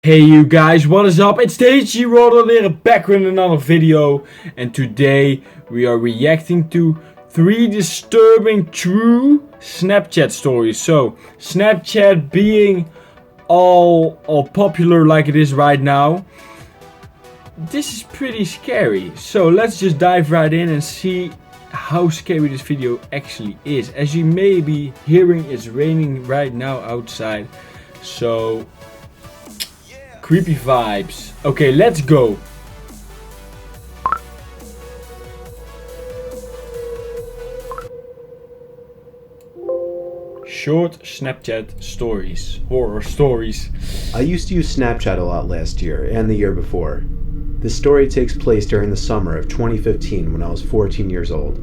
Hey you guys, what is up? It's Stagey Roller back with another video, and today we are reacting to 3 disturbing true Snapchat stories. So, Snapchat being all popular like it is right now, this is pretty scary. So let's just dive right in and see how scary this video actually is. As you may be hearing, it's raining right now outside, so creepy vibes. Okay, let's go. Short Snapchat stories. Horror stories. I used to use Snapchat a lot last year and the year before. This story takes place during the summer of 2015 when I was 14 years old.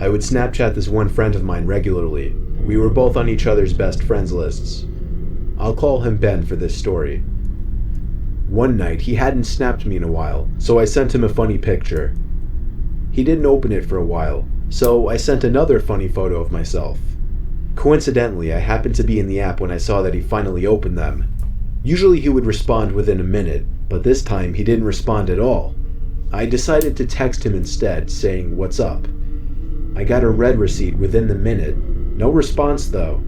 I would Snapchat this one friend of mine regularly. We were both on each other's best friends lists. I'll call him Ben for this story. One night, he hadn't snapped me in a while, so I sent him a funny picture. He didn't open it for a while, so I sent another funny photo of myself. Coincidentally, I happened to be in the app when I saw that he finally opened them. Usually he would respond within a minute, but this time he didn't respond at all. I decided to text him instead, saying, "What's up?" I got a read receipt within the minute. No response though.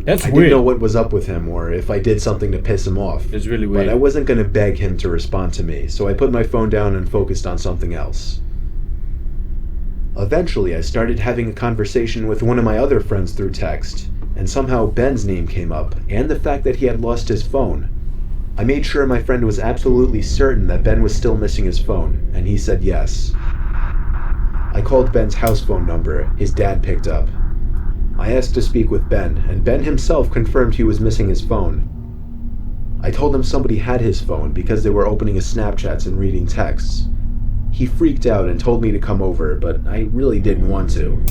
That's I weird. didn't know what was up with him or if I did something to piss him off. It's really weird. But I wasn't going to beg him to respond to me, so I put my phone down and focused on something else. Eventually, I started having a conversation with one of my other friends through text, and somehow Ben's name came up, and the fact that he had lost his phone. I made sure my friend was absolutely certain that Ben was still missing his phone, and he said yes. I called Ben's house phone number. His dad picked up. I asked to speak with Ben, and Ben himself confirmed he was missing his phone. I told him somebody had his phone because they were opening his Snapchats and reading texts. He freaked out and told me to come over, but I really didn't want to.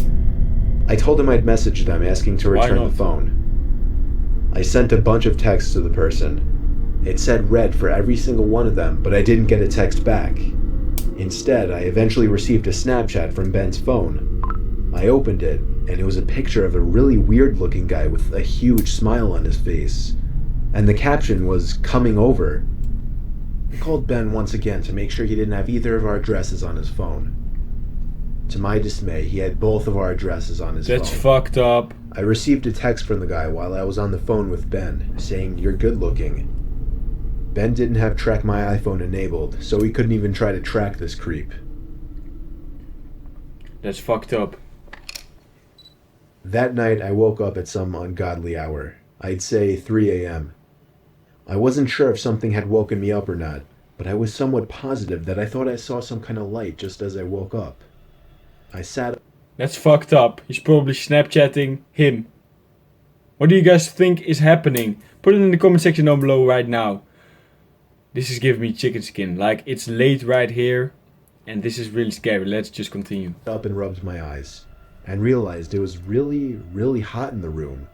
I told him I'd message them asking to return the phone. I sent a bunch of texts to the person. It said read for every single one of them, but I didn't get a text back. Instead, I eventually received a Snapchat from Ben's phone. I opened it, and it was a picture of a really weird-looking guy with a huge smile on his face. And the caption was, "Coming over." I called Ben once again to make sure he didn't have either of our addresses on his phone. To my dismay, he had both of our addresses on his phone. That's fucked up. I received a text from the guy while I was on the phone with Ben, saying, "You're good-looking." Ben didn't have Track My iPhone enabled, so he couldn't even try to track this creep. That's fucked up. That night, I woke up at some ungodly hour. I'd say 3 a.m. I wasn't sure if something had woken me up or not, but I was somewhat positive that I thought I saw some kind of light just as I woke up. I sat... That's fucked up. He's probably Snapchatting him. What do you guys think is happening? Put it in the comment section down below right now. This is giving me chicken skin. Like, it's late right here, and this is really scary. Let's just continue. Up and rubbed my eyes, and realized it was really, really hot in the room,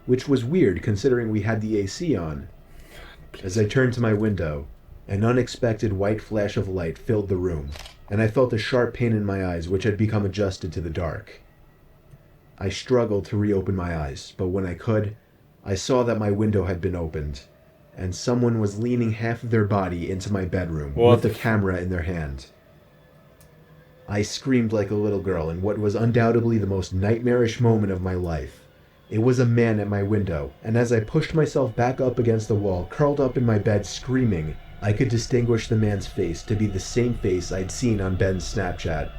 which was weird considering we had the AC on. As I turned to my window, an unexpected white flash of light filled the room, and I felt a sharp pain in my eyes which had become adjusted to the dark. I struggled to reopen my eyes, but when I could, I saw that my window had been opened, and someone was leaning half of their body into my bedroom with a camera in their hand. I screamed like a little girl in what was undoubtedly the most nightmarish moment of my life. It was a man at my window, and as I pushed myself back up against the wall, curled up in my bed screaming, I could distinguish the man's face to be the same face I'd seen on Ben's Snapchat.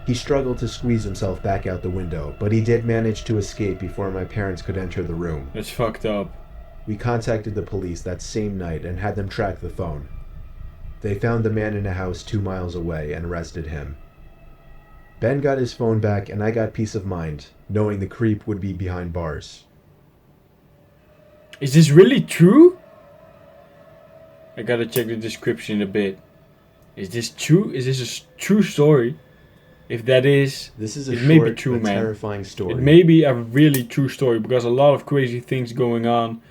He struggled to squeeze himself back out the window, but he did manage to escape before my parents could enter the room. That's fucked up. We contacted the police that same night and had them track the phone. They found the man in a house 2 miles away and arrested him. Ben got his phone back and I got peace of mind, knowing the creep would be behind bars. Is this really true? I gotta check the description a bit. Is this true? Is this a true story? If that is, this is a it short may be true, but man. Terrifying story. It may be a really true story because a lot of crazy things going on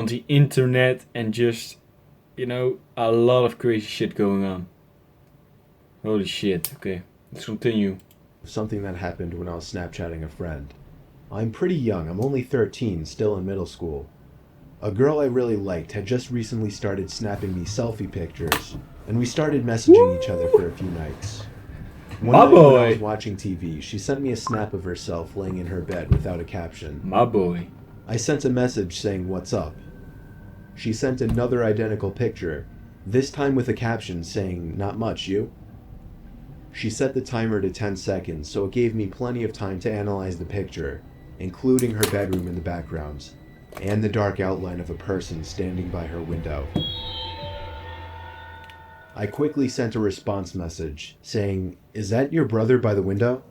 the internet and just, you know, a lot of crazy shit going on. Holy shit. Okay, let's continue. Something that happened when I was Snapchatting a friend. I'm pretty young. I'm only 13, still in middle school. A girl I really liked had just recently started snapping me selfie pictures, and we started messaging each other for a few nights. One My night when I boy. was watching TV, she sent me a snap of herself laying in her bed without a caption. My boy. I sent a message saying, "What's up?" She sent another identical picture, this time with a caption saying, "Not much, you?" She set the timer to 10 seconds, so it gave me plenty of time to analyze the picture, including her bedroom in the background, and the dark outline of a person standing by her window. I quickly sent a response message, saying, "Is that your brother by the window?"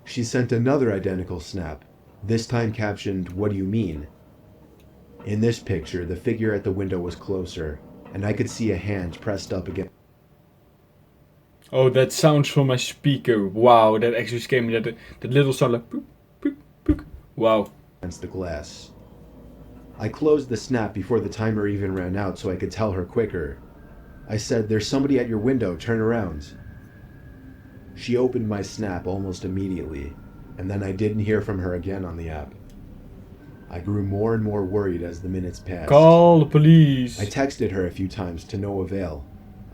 She sent another identical snap, this time captioned, "What do you mean?" In this picture, the figure at the window was closer, and I could see a hand pressed up against Oh, that sounds from my speaker. Wow, that actually scared me. That little sound like poop, poop, poop. Wow. the glass. I closed the snap before the timer even ran out so I could tell her quicker. I said, "There's somebody at your window, turn around." She opened my snap almost immediately, and then I didn't hear from her again on the app. I grew more and more worried as the minutes passed. Call the police. I texted her a few times to no avail.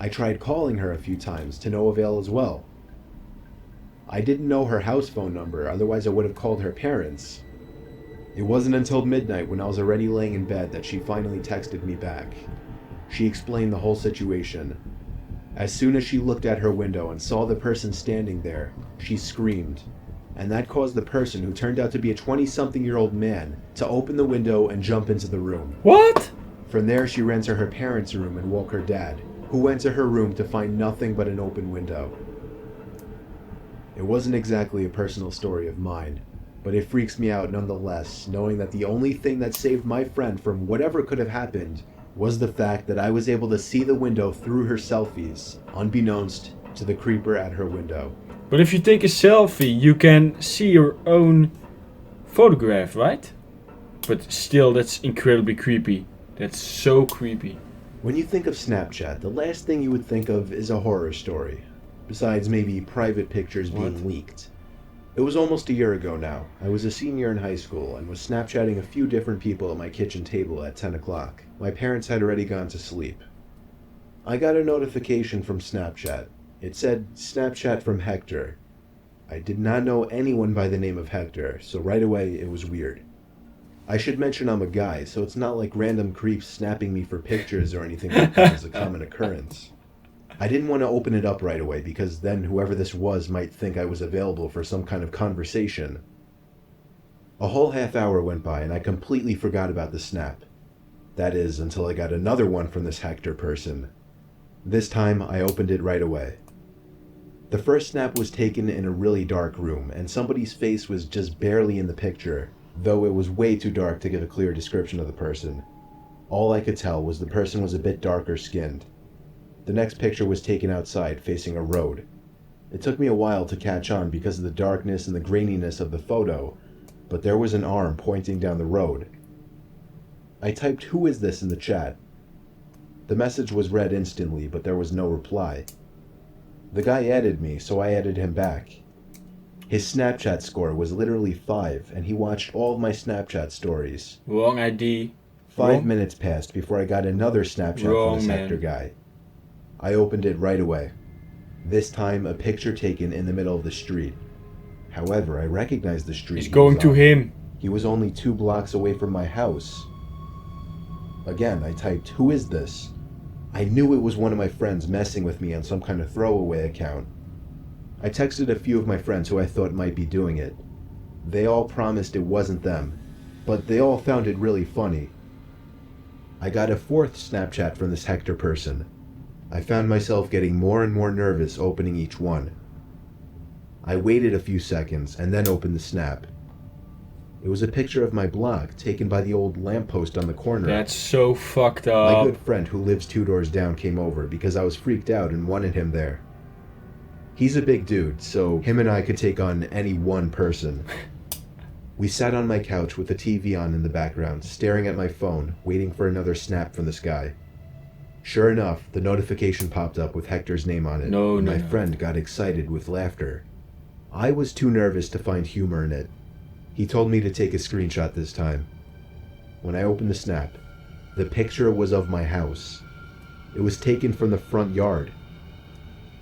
I tried calling her a few times to no avail as well. I didn't know her house phone number, otherwise I would have called her parents. It wasn't until midnight when I was already laying in bed that she finally texted me back. She explained the whole situation. As soon as she looked at her window and saw the person standing there, she screamed. And that caused the person, who turned out to be a 20-something-year-old man, to open the window and jump into the room. What? From there, she ran to her parents' room and woke her dad, who went to her room to find nothing but an open window. It wasn't exactly a personal story of mine, but it freaks me out nonetheless, knowing that the only thing that saved my friend from whatever could have happened was the fact that I was able to see the window through her selfies, unbeknownst to the creeper at her window. But if you take a selfie, you can see your own photograph, right? But still, that's incredibly creepy. That's so creepy. When you think of Snapchat, the last thing you would think of is a horror story, besides maybe private pictures being leaked. It was almost a year ago now. I was a senior in high school and was Snapchatting a few different people at my kitchen table at 10 o'clock. My parents had already gone to sleep. I got a notification from Snapchat. It said, "Snapchat from Hector." I did not know anyone by the name of Hector, so right away it was weird. I should mention I'm a guy, so it's not like random creeps snapping me for pictures or anything like that is a common occurrence. I didn't want to open it up right away because then whoever this was might think I was available for some kind of conversation. A whole half hour went by and I completely forgot about the snap. That is, until I got another one from this Hector person. This time I opened it right away. The first snap was taken in a really dark room, and somebody's face was just barely in the picture, though it was way too dark to give a clear description of the person. All I could tell was the person was a bit darker skinned. The next picture was taken outside, facing a road. It took me a while to catch on because of the darkness and the graininess of the photo, but there was an arm pointing down the road. I typed, "Who is this?" in the chat. The message was read instantly, but there was no reply. The guy added me, so I added him back. His Snapchat score was literally 5, and he watched all of my Snapchat stories. Wrong ID. 5 minutes passed before I got another Snapchat from this Hector guy. I opened it right away. This time, a picture taken in the middle of the street. However, I recognized the street. He's going to him. He was only 2 blocks away from my house. Again, I typed, "Who is this?" I knew it was one of my friends messing with me on some kind of throwaway account. I texted a few of my friends who I thought might be doing it. They all promised it wasn't them, but they all found it really funny. I got a 4th Snapchat from this Hector person. I found myself getting more and more nervous opening each one. I waited a few seconds and then opened the snap. It was a picture of my block taken by the old lamppost on the corner. That's so fucked up. My good friend who lives 2 doors down came over because I was freaked out and wanted him there. He's a big dude, so him and I could take on any one person. We sat on my couch with the TV on in the background, staring at my phone, waiting for another snap from this guy. Sure enough, the notification popped up with Hector's name on it, and my friend got excited with laughter. I was too nervous to find humor in it. He told me to take a screenshot this time. when I opened the snap, the picture was of my house. It was taken from the front yard.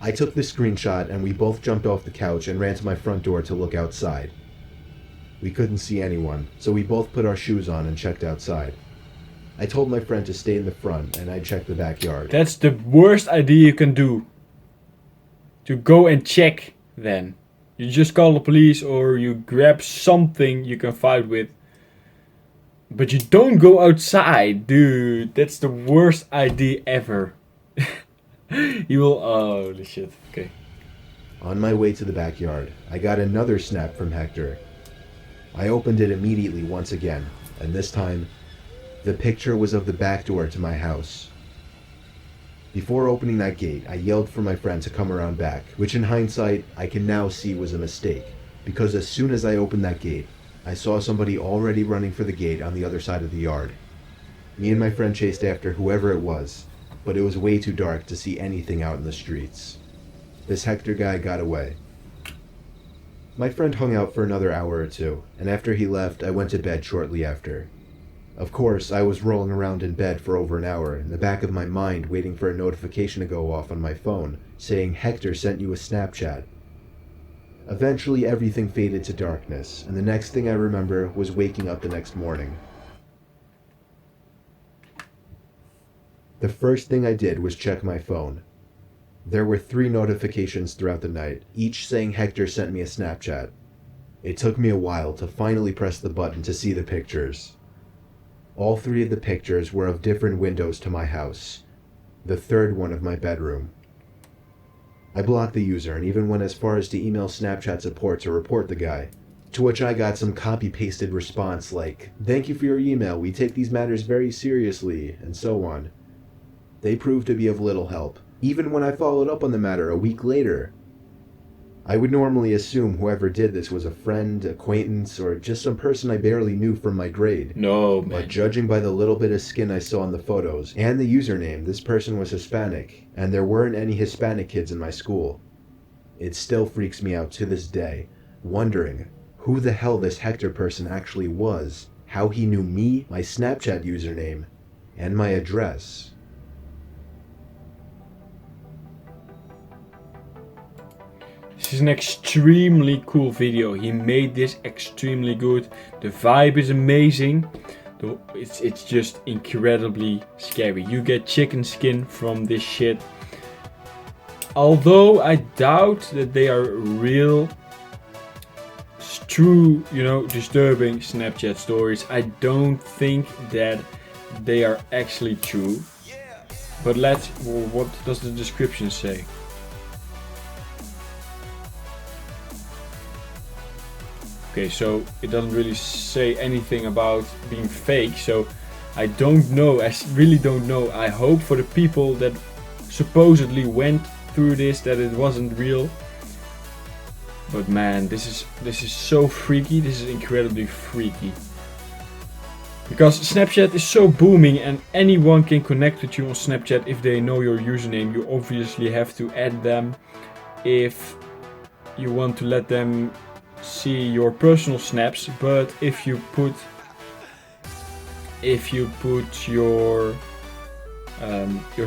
I took the screenshot and we both jumped off the couch and ran to my front door to look outside. We couldn't see anyone, so we both put our shoes on and checked outside. I told my friend to stay in the front and I checked the backyard. That's the worst idea you can do. To go and check then. You just call the police or you grab something you can fight with. But you don't go outside, dude. That's the worst idea ever. You will... Oh, holy shit. Okay. On my way to the backyard, I got another snap from Hector. I opened it immediately once again, and this time, the picture was of the back door to my house. Before opening that gate, I yelled for my friend to come around back, which in hindsight, I can now see was a mistake, because as soon as I opened that gate, I saw somebody already running for the gate on the other side of the yard. Me and my friend chased after whoever it was, but it was way too dark to see anything out in the streets. This Hector guy got away. My friend hung out for another hour or two, and after he left, I went to bed shortly after. Of course, I was rolling around in bed for over an hour, in the back of my mind waiting for a notification to go off on my phone, saying Hector sent you a Snapchat. Eventually, everything faded to darkness, and the next thing I remember was waking up the next morning. The first thing I did was check my phone. There were 3 notifications throughout the night, each saying Hector sent me a Snapchat. It took me a while to finally press the button to see the pictures. All 3 of the pictures were of different windows to my house, the third one of my bedroom. I blocked the user and even went as far as to email Snapchat support to report the guy, to which I got some copy-pasted response like, "Thank you for your email, we take these matters very seriously," and so on. They proved to be of little help, even when I followed up on the matter a week later. I would normally assume whoever did this was a friend, acquaintance, or just some person I barely knew from my grade. No, man. But judging by the little bit of skin I saw in the photos, and the username, this person was Hispanic, and there weren't any Hispanic kids in my school. It still freaks me out to this day, wondering who the hell this Hector person actually was, how he knew me, my Snapchat username, and my address. This is an extremely cool video. He made this extremely good. The vibe is amazing. It's just incredibly scary. You get chicken skin from this shit. Although I doubt that they are real, true, disturbing Snapchat stories. I don't think that they are actually true. But what does the description say? Okay, so it doesn't really say anything about being fake, so I don't know, I really don't know. I hope for the people that supposedly went through this that it wasn't real. But man, this is so freaky, this is incredibly freaky. Because Snapchat is so booming and anyone can connect with you on Snapchat if they know your username. You obviously have to add them if you want to let them see your personal snaps, but if you put your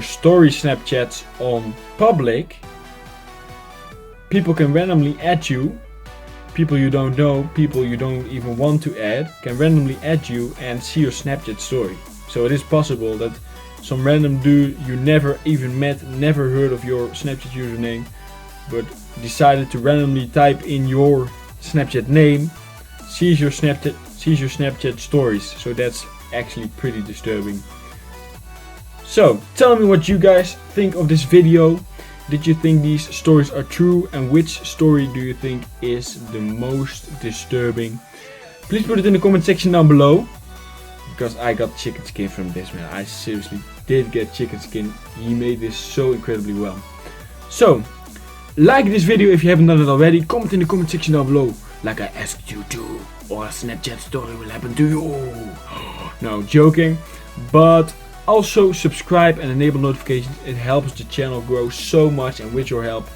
story Snapchats on public, people can randomly add you. People you don't know, people you don't even want to add, can randomly add you and see your Snapchat story. So it is possible that some random dude you never even met, never heard of your Snapchat username, but decided to randomly type in your Snapchat name, sees your Snapchat stories. So that's actually pretty disturbing. So tell me what you guys think of this video. Did you think these stories are true, and which story do you think is the most disturbing? Please put it in the comment section down below, because I got chicken skin from this, man. I seriously did get chicken skin. He made this so incredibly well. So like this video if you haven't done it already. Comment in the comment section down below, like I asked you to, or a Snapchat story will happen to you. No, joking. But also subscribe and enable notifications. It helps the channel grow so much, and with your help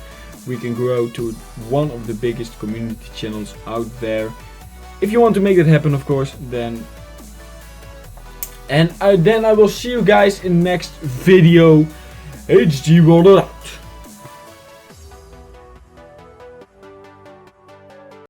we can grow to one of the biggest community channels out there. If you want to make that happen, of course, then And then I will see you guys in the next video. HG rolled it out.